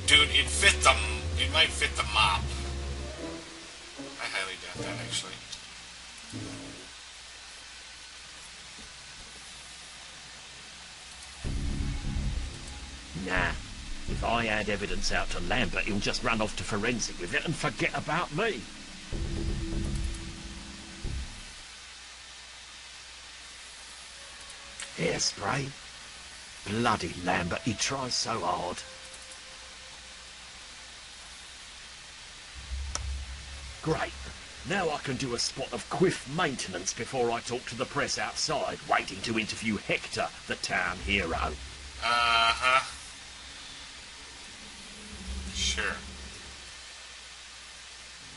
Dude, it might fit the mop. I highly doubt that, actually. Nah. If I add evidence out to Lambert, he'll just run off to forensic with it and forget about me. Hairspray? Bloody Lambert, he tries so hard. Great. Now I can do a spot of quiff maintenance before I talk to the press outside, waiting to interview Hector, the town hero. Uh-huh. Sure.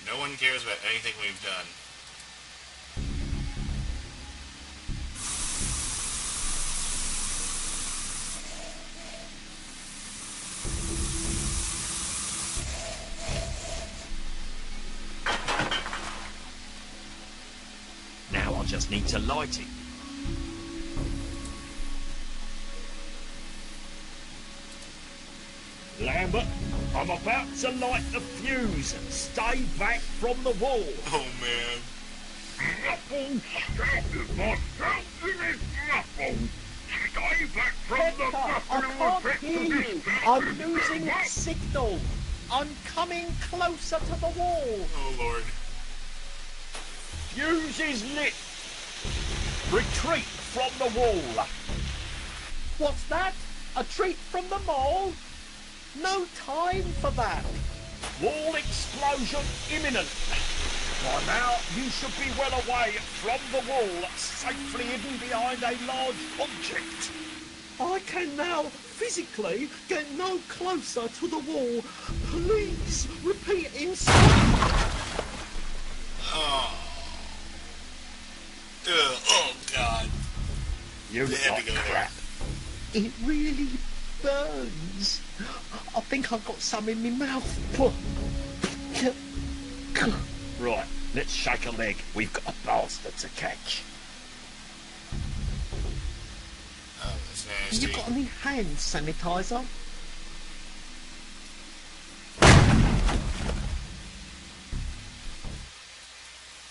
No one cares about anything we've done. Now I just need to light it. Lambert, I'm about to light the fuse. Stay back from the wall. Oh, man. Muffled, stop myself in his muffled. Stay back from the Hector, muffling I can't effect hear of you. this I'm sound. losing signal. I'm coming closer to the wall. Oh, Lord. Fuse is lit. Retreat from the wall. What's that? A treat from the mall? No time for that. Wall explosion imminent. By now, you should be well away from the wall, safely hidden behind a large object. I can now physically get no closer to the wall. Please repeat instructions. Oh. Ugh. Oh, God. You They had to go there. It really burns. I think I've got some in my mouth. Right, let's shake a leg. We've got a bastard to catch. Oh, that's Have nasty. you got any hand sanitizer?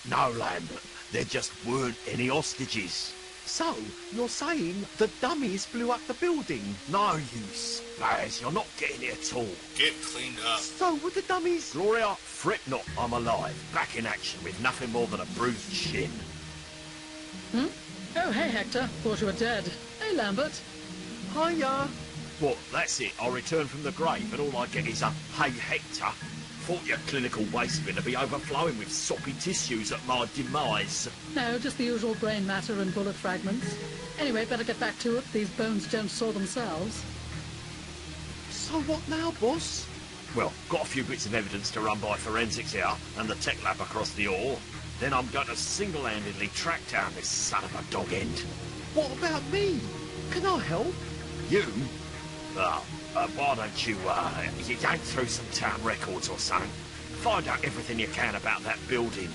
No, Lambert, there just weren't any hostages. So, you're saying the dummies blew up the building? No, you spaz, you're not getting it at all. Get cleaned up. So were the dummies... Gloria, fret not, I'm alive. Back in action with nothing more than a bruised shin. Hmm? Oh, hey, Hector. Thought you were dead. Hey, Lambert. Hiya. What, that's it, I return from the grave and all I get is a hey Hector. Thought your clinical waste bin to be overflowing with soppy tissues at my demise. No, just the usual brain matter and bullet fragments. Anyway, better get back to it. These bones don't saw themselves. So what now, boss? Well, got a few bits of evidence to run by forensics here and the tech lab across the hall. Then I'm going to single-handedly track down this son of a dog end. What about me? Can I help? You? Why don't you yank through some town records or something? Find out everything you can about that building.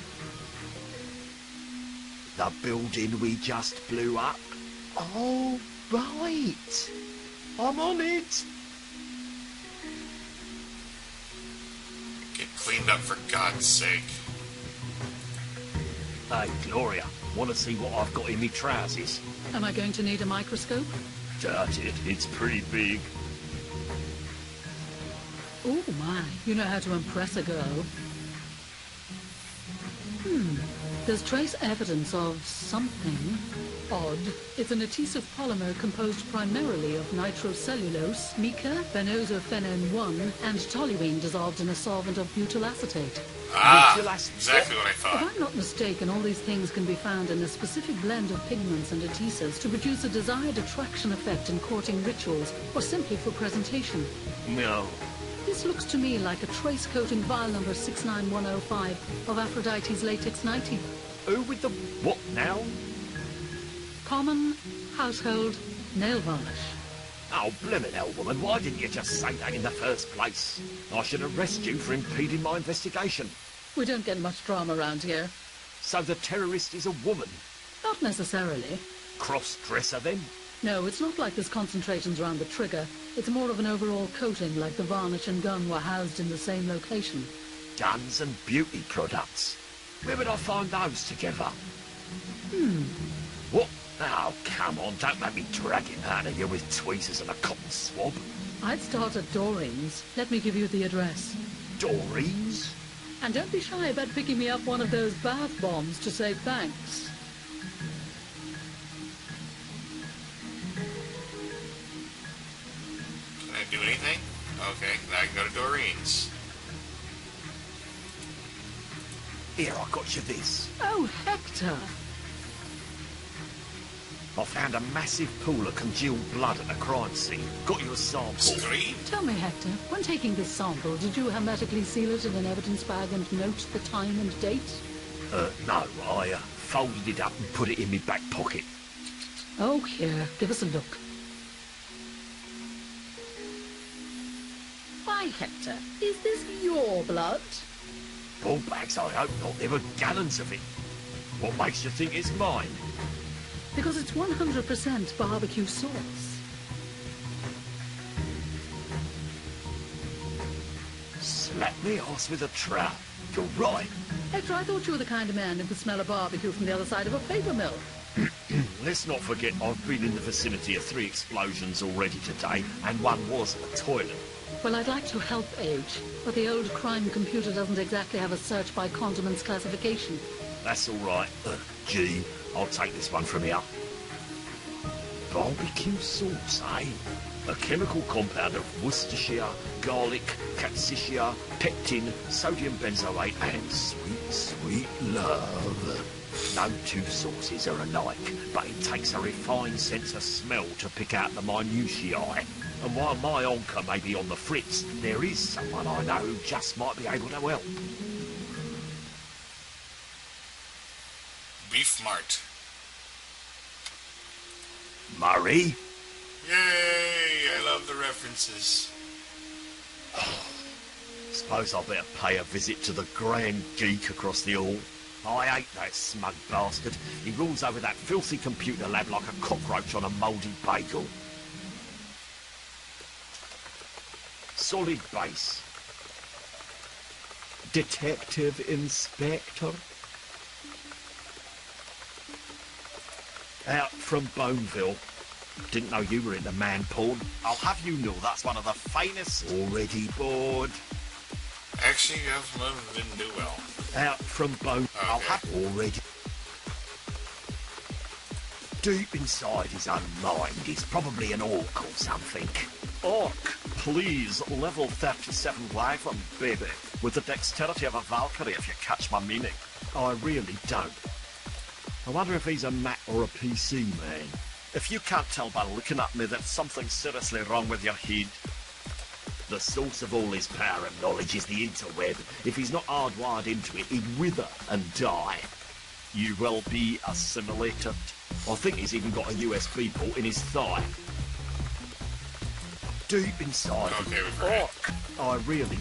The building we just blew up? Oh, right. I'm on it. Get cleaned up for God's sake. Hey, Gloria, want to see what I've got in me trousers? Am I going to need a microscope? Doubt it, it's pretty big. Oh, my. You know how to impress a girl. There's trace evidence of something odd. It's an adhesive polymer composed primarily of nitrocellulose, mica, benozophenone-1, and toluene dissolved in a solvent of butyl acetate. Ah, Butyl acetate. exactly what I If thought. I'm not mistaken, all these things can be found in a specific blend of pigments and adhesives to produce a desired attraction effect in courting rituals, or simply for presentation. No. This looks to me like a trace coating vial number 69105 of Aphrodite's latex 90. Who with the what now? Common household nail varnish. Oh, blimmin' hell, woman, why didn't you just say that in the first place? I should arrest you for impeding my investigation. We don't get much drama around here. So the terrorist is a woman? Not necessarily. Cross-dresser then? No, it's not like there's concentrations around the trigger. It's more of an overall coating, like the varnish and gun were housed in the same location. Guns and beauty products. Where would I find those together? What? Oh, come on, don't make me drag him out of you with tweezers and a cotton swab. I'd start at Doreen's. Let me give you the address. Doreen's? And don't be shy about picking me up one of those bath bombs to say thanks. Can I do anything? Okay, now I can go to Doreen's. Here, I got you this. Oh, Hector! I found a massive pool of congealed blood at a crime scene. Got you a sample. Street? Tell me, Hector, when taking this sample, did you hermetically seal it in an evidence bag and note the time and date? No, I folded it up and put it in my back pocket. Oh, here, give us a look. Why, Hector, is this your blood? Ball bags, I hope not. There were gallons of it. What makes you think it's mine? Because it's 100% barbecue sauce. Slap me arse with a trowel. You're right. Hector, I thought you were the kind of man who could smell a barbecue from the other side of a paper mill. Let's not forget I've been in the vicinity of 3 explosions already today, and one was a toilet. Well, I'd like to help Age, but the old crime computer doesn't exactly have a search by condiments classification. That's all right. Gee, I'll take this one from here. Barbecue sauce, eh? A chemical compound of Worcestershire, garlic, capsicum, pectin, sodium benzoate, and sweet, sweet love. No two sauces are alike, but it takes a refined sense of smell to pick out the minutiae. And while my onker may be on the fritz, there is someone I know who just might be able to help. Beef Mart. Murray? Yay! I love the references. Suppose I better pay a visit to the grand geek across the hall. I hate that smug bastard. He rules over that filthy computer lab like a cockroach on a mouldy bagel. Solid base. Detective Inspector. Out from Boneville. Didn't know you were into man porn. I'll have you know that's one of the finest. Already bored. Actually, that one didn't do well. Out from Bone. I'll have already. Deep inside his own mind, he's probably an orc or something. Orc, please, level 37 wagon, baby. With the dexterity of a Valkyrie, if you catch my meaning. I really don't. I wonder if he's a Mac or a PC man. If you can't tell by looking at me, there's something seriously wrong with your head. The source of all his power and knowledge is the interweb. If he's not hardwired into it, he'd wither and die. You will be assimilated. I think he's even got a USB port in his thigh. Deep inside. Okay, we've read. Orc, I really...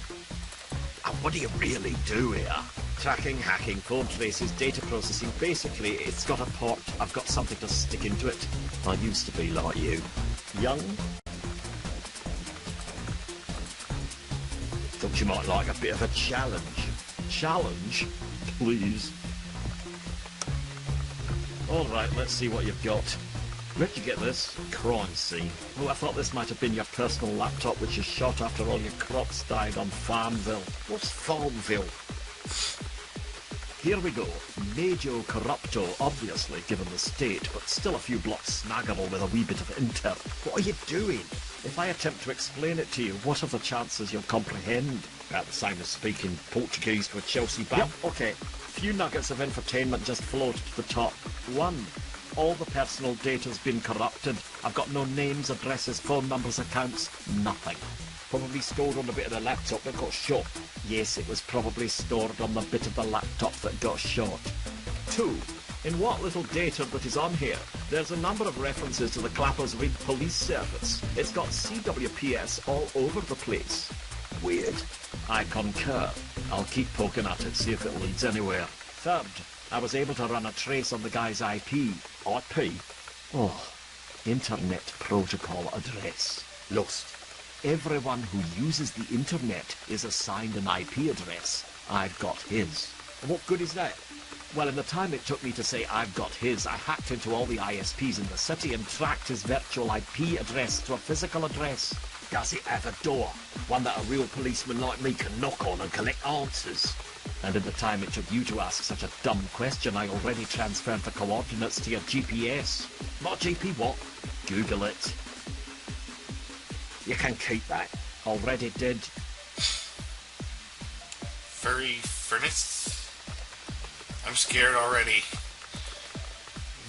what do you really do here? Tracking, hacking, phone traces, data processing. Basically, it's got a port. I've got something to stick into it. I used to be like you. Young. Thought you might like a bit of a challenge. Challenge? Please. Alright, let's see what you've got. Where'd you get this? Crime scene. Oh, I thought this might have been your personal laptop which you shot after all your crops died on Farmville. What's Farmville? Here we go. Major corrupto, obviously, given the state, but still a few blocks snaggable with a wee bit of intel. What are you doing? If I attempt to explain it to you, what are the chances you'll comprehend? About the same as speaking Portuguese to a Chelsea band. Yep, okay. Few nuggets of infotainment just floated to the top. 1. All the personal data's been corrupted. I've got no names, addresses, phone numbers, accounts, nothing. Probably stored on the bit of the laptop that got shot. Yes, it was probably stored on the bit of the laptop that got shot. 2. In what little data that is on here, there's a number of references to the Clappers Rig Police Service. It's got CWPS all over the place. Weird. I concur. I'll keep poking at it, see if it leads anywhere. 3rd, I was able to run a trace on the guy's IP. IP? Oh. Internet Protocol address. Lost. Everyone who uses the internet is assigned an IP address. I've got his. What good is that? Well, in the time it took me to say I've got his, I hacked into all the ISPs in the city and tracked his virtual IP address to a physical address. Does it have a door? One that a real policeman like me can knock on and collect answers? And in the time it took you to ask such a dumb question, I already transferred the coordinates to your GPS. What GP what? Google it. You can keep that. Already did. Furry furnace? I'm scared already.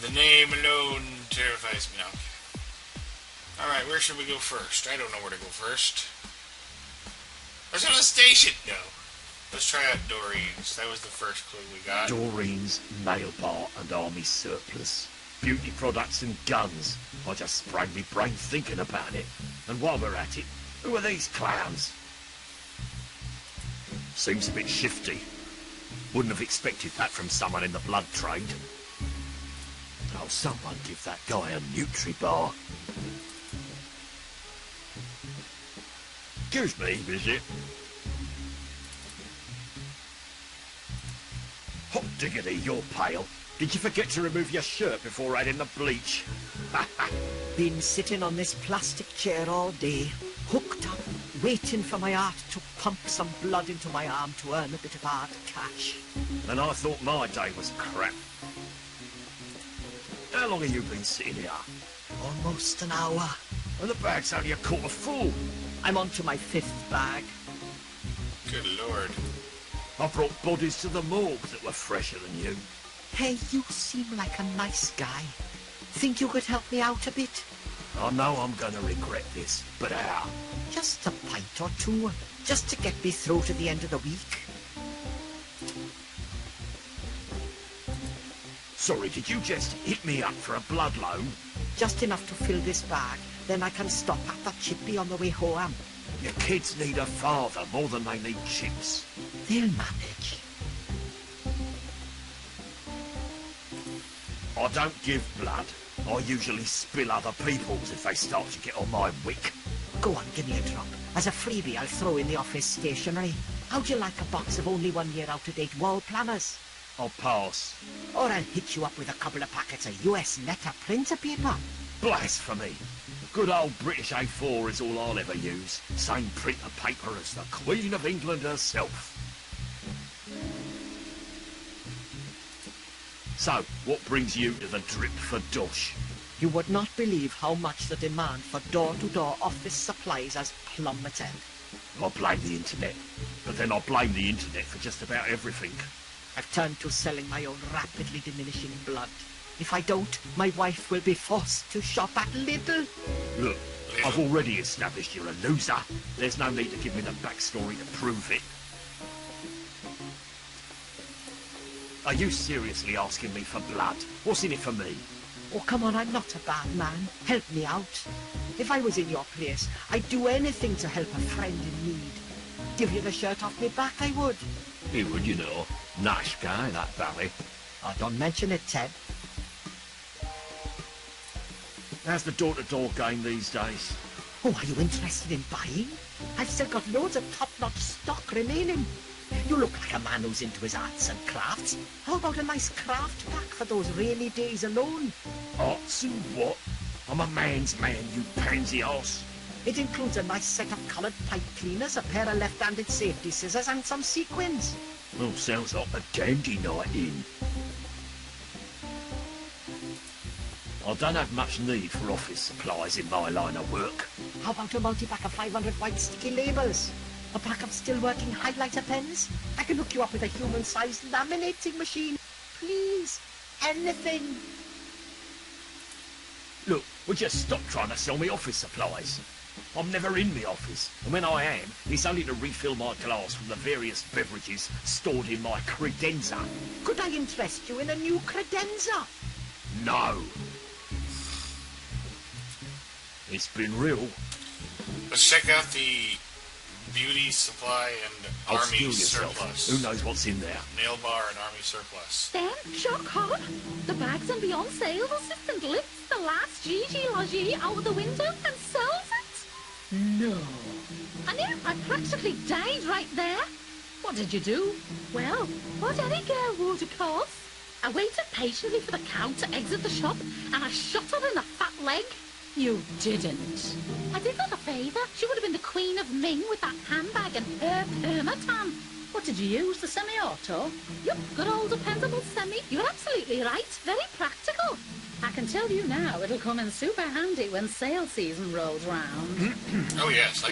The name alone terrifies me now. Alright, where should we go first? I don't know where to go first. There's no station! No. Let's try out Doreen's. That was the first clue we got. Doreen's, nail bar and army surplus. Beauty products and guns. I just sprained me brain thinking about it. And while we're at it, who are these clowns? Seems a bit shifty. Wouldn't have expected that from someone in the blood trade. Oh, someone give that guy a Nutri-Bar. Excuse me, is it? Hot diggity, you're pale. Did you forget to remove your shirt before adding the bleach? Been sitting on this plastic chair all day, hooked up, waiting for my heart to pump some blood into my arm to earn a bit of hard cash. And I thought my day was crap. How long have you been sitting here? Almost an hour. And the bag's only a quarter full. I'm on to my 5th bag. Good lord. I brought bodies to the morgue that were fresher than you. Hey, you seem like a nice guy. Think you could help me out a bit? I know I'm gonna regret this, but how? Just a pint or two, just to get me through to the end of the week. Sorry, did you just hit me up for a blood loan? Just enough to fill this bag, then I can stop at the chippy on the way home. Your kids need a father more than they need chips. They'll manage. I don't give blood. I usually spill other people's if they start to get on my wick. Go on, give me a drop. As a freebie, I'll throw in the office stationery. How'd you like a box of only 1 year out-of-date wall planners? I'll pass. Or I'll hit you up with a couple of packets of US letter printer paper. Blasphemy. Good old British A4 is all I'll ever use. Same printer paper as the Queen of England herself. So, what brings you to the drip for dosh? You would not believe how much the demand for door-to-door office supplies has plummeted. I blame the internet. But then I blame the internet for just about everything. I've turned to selling my own rapidly diminishing blood. If I don't, my wife will be forced to shop at Lidl. Look, I've already established you're a loser. There's no need to give me the backstory to prove it. Are you seriously asking me for blood? What's in it for me? Oh, come on, I'm not a bad man. Help me out. If I was in your place, I'd do anything to help a friend in need. Give you the shirt off me back, I would. He would, you know. Nice guy, that Barry. Oh, don't mention it, Ted. How's the door-to-door game these days? Oh, are you interested in buying? I've still got loads of top-notch stock remaining. You look like a man who's into his arts and crafts. How about a nice craft pack for those rainy days alone? Arts and what? I'm a man's man, you pansy arse. It includes a nice set of coloured pipe cleaners, a pair of left-handed safety scissors and some sequins. Well, sounds like a dandy night in. I don't have much need for office supplies in my line of work. How about a multi-pack of 500 white sticky labels? A pack of still-working highlighter pens? I can hook you up with a human-sized laminating machine. Please, anything. Look, would you stop trying to sell me office supplies? I'm never in the office, and when I am, it's only to refill my glass from the various beverages stored in my credenza. Could I interest you in a new credenza? No. It's been real. Let's check out the beauty supply and I'll army steal yourself. surplus. Who knows what's in there? Nail bar and army surplus. Then, shock horror, the bags and beyond sales assistant lifts the last Gigi Logie out of the window and sells it. No. I knew I practically died right there. What did you do? Well, what any girl would, of course. I waited patiently for the cow to exit the shop, and I shot her in the fat leg. You didn't. I did her a favour. She would have been the Queen of Ming with that handbag and her permatan. What did you use, the semi-auto? Yup, good old dependable semi. You're absolutely right. Very practical. I can tell you now, it'll come in super handy when sale season rolls round. Oh yes,